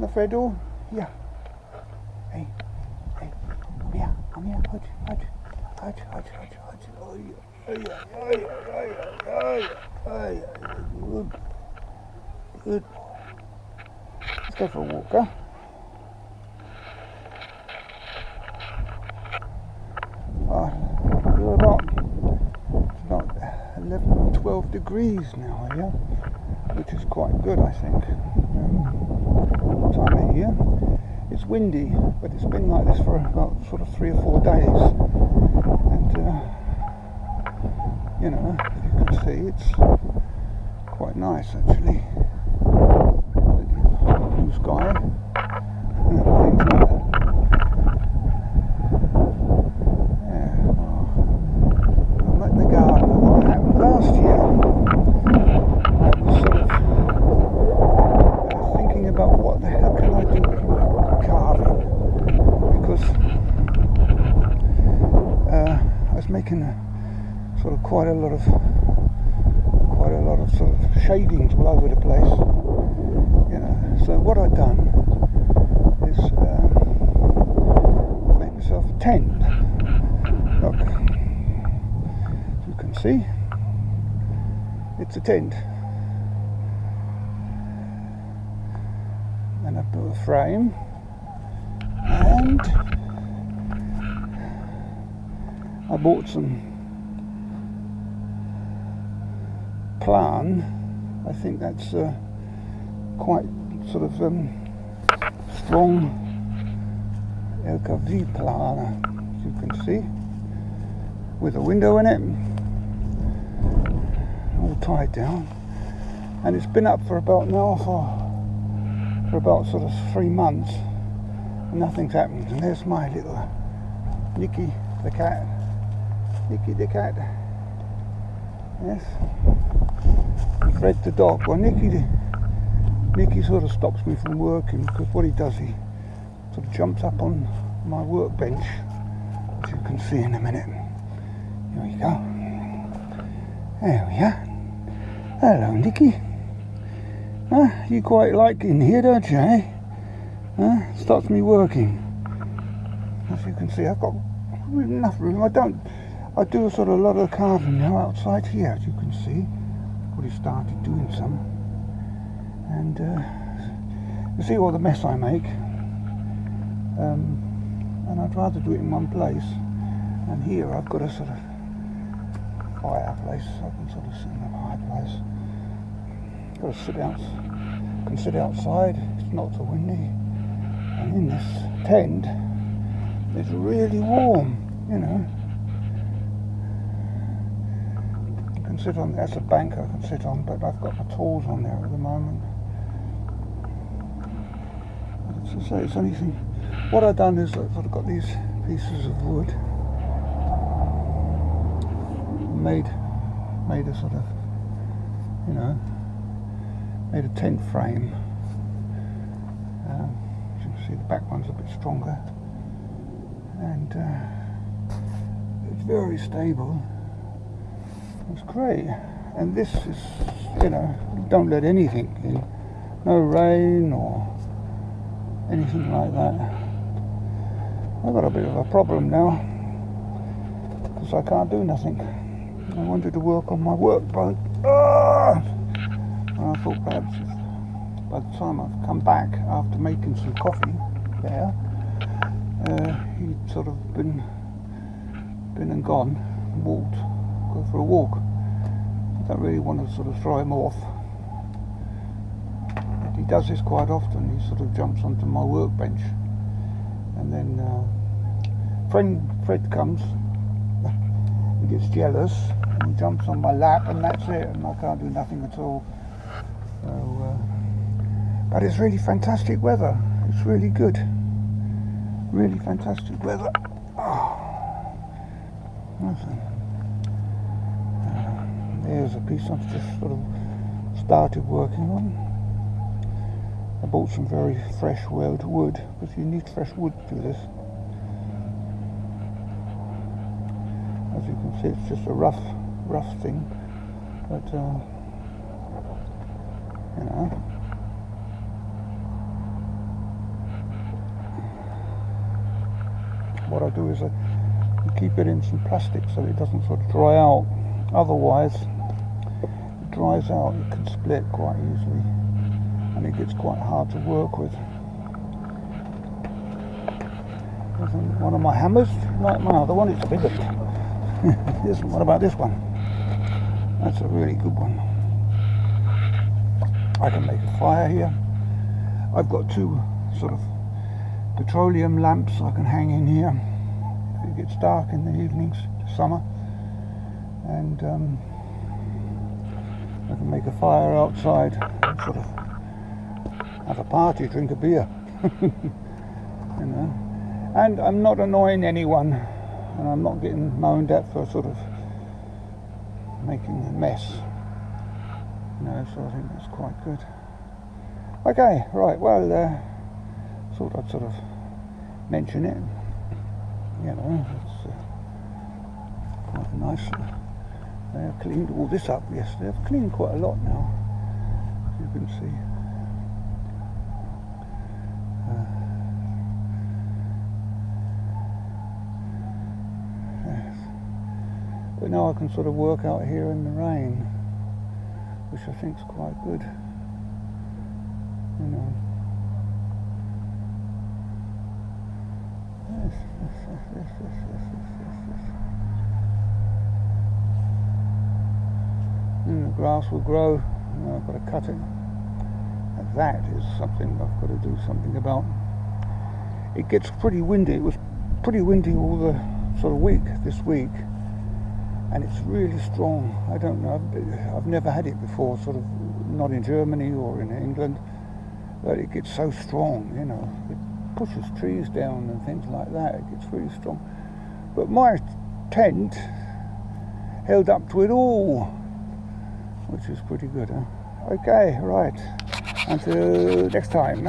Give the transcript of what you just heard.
Alfredo, here. Hey, hey, come here, come here. Hutch, hutch, hutch, hutch, hutch, hutch. Oh, yeah, oh, yeah, oh, yeah, oh, yeah, oh, yeah, oh, yeah. Good, good. Let's go for a walk, huh? We're about 11 or 12 degrees now here, which is quite good, I think. Time of year. It's windy, but it's been like this for about sort of 3 or 4 days, and you know, as you can see, it's quite nice actually. Blue sky, things like that. Yeah, well, I'm at the garden. What happened last year? I was sort of thinking about what the hell can I do with carving, because I was making sort of quite a lot of sort of shavings all over the place, you know. So what I've done is make myself a tent. Look, as you can see, it's a tent, and I built a frame, and I bought some plan. I think that's quite sort of strong LKV plan, as you can see, with a window in it, all tied down, and it's been up for about now for about sort of 3 months, and nothing's happened. And there's my little Nicky the cat. Nicky the cat. Yes. Fred the dog. Well, Nicky sort of stops me from working, because what he does, he sort of jumps up on my workbench, which you can see in a minute. Here we go. There we are. Hello, Nicky. You quite like in here, don't you, eh? Stops me working. As you can see, I've got enough room. I do sort of a lot of carving now outside here, as you can see. I've already started doing some. And you see all the mess I make. And I'd rather do it in one place. And here I've got a sort of fireplace. I can sort of sit in the fireplace. Got to sit out. Can sit outside. It's not so windy. And in this tent, it's really warm. You know. I can sit on. That's a bank I can sit on, but I've got my tools on there at the moment. As I say, it's anything. What I've done is I've sort of got these pieces of wood. Made a sort of, you know, made a tent frame. As you can see, the back one's a bit stronger, and it's very stable. It's great. And this is, you know, don't let anything in, no rain or anything like that. I've got a bit of a problem now, because I can't do nothing. I wanted to work on my workbench, and I thought perhaps by the time I've come back after making some coffee there, he'd sort of been and gone, and go for a walk. I don't really want to sort of throw him off. But he does this quite often. He sort of jumps onto my workbench, and then Fred comes. He gets jealous and he jumps on my lap, and that's it, and I can't do nothing at all. So, but it's really fantastic weather. It's really good. Really fantastic weather. There's a piece I've just sort of started working on. I bought some very fresh wood, because you need fresh wood to do this. As you can see, it's just a rough thing, but you know, do is keep it in some plastic so it doesn't sort of dry out. Otherwise, it dries out, it can split quite easily, and it gets quite hard to work with. There's one of my hammers, like my other one, it's bigger. What about this one? That's a really good one. I can make a fire here. I've got two sort of petroleum lamps I can hang in here if it gets dark in the evenings, summer, and I can make a fire outside and sort of have a party, drink a beer. You know, and I'm not annoying anyone, and I'm not getting moaned at for sort of making a mess, you know, so I think that's quite good. Okay, right, well, thought I'd sort of mention it, you know, it's quite nice. They cleaned all this up yesterday. I've cleaned quite a lot now, as you can see. Yes. But now I can sort of work out here in the rain, which I think is quite good, you know. Yes. And the grass will grow. Now I've got to cut it. And that is something I've got to do something about. It gets pretty windy. It was pretty windy all the sort of week this week, and it's really strong. I don't know. I've never had it before. Sort of not in Germany or in England, but it gets so strong. You know, it pushes trees down and things like that. It gets really strong. But my tent held up to it all, which is pretty good, huh? Okay, right. Until next time.